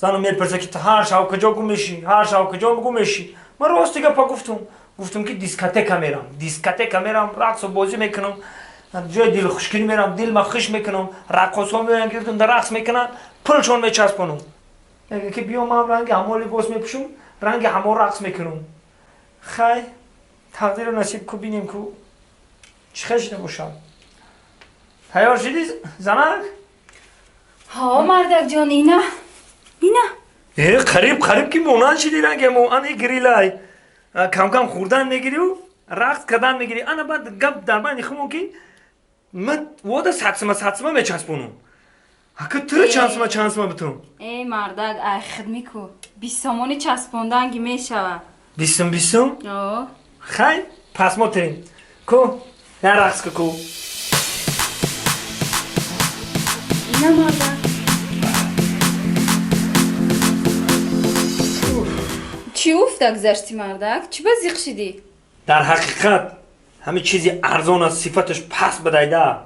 زنم میپرسه که هر شب کجا گم میشی، هر شب کجا گم میشی. من راستی گپا گفتم که دیسکوتک میرم، رقص و بازی میکنم، جای دل خوشگلی میرم، دل ما خوش میکنم، رقصا میان گردن در رقص میکنن، پلشون میچسبونم. میگه که بیا من رنگ همو لباس میپوشم، رنگ همو رقص میکنم. خیر تقدیر و نصیب کو بینیم کو چه شده باشم. تیار شدی زنک؟ ها مردک جان اینا قریب که مونان شدی رنگ مونان گریلای کم خوردن میگیری و رقص کردن میگیری. انا بعد گپ در بین خمون که من وادا ساتسما میچسبونم. هکه تو چانسما بتون. ای مردک ای خدمی کو 20 سامانی چسبوندن گی میشوه. 20 آه خیر پس ما ترین کو نه رقص که کو اینا مردک چی افته گذشتی مردک؟ چی بزیق شدی؟ در حقیقت همه چیزی ارزان از صفتش پس بدایده.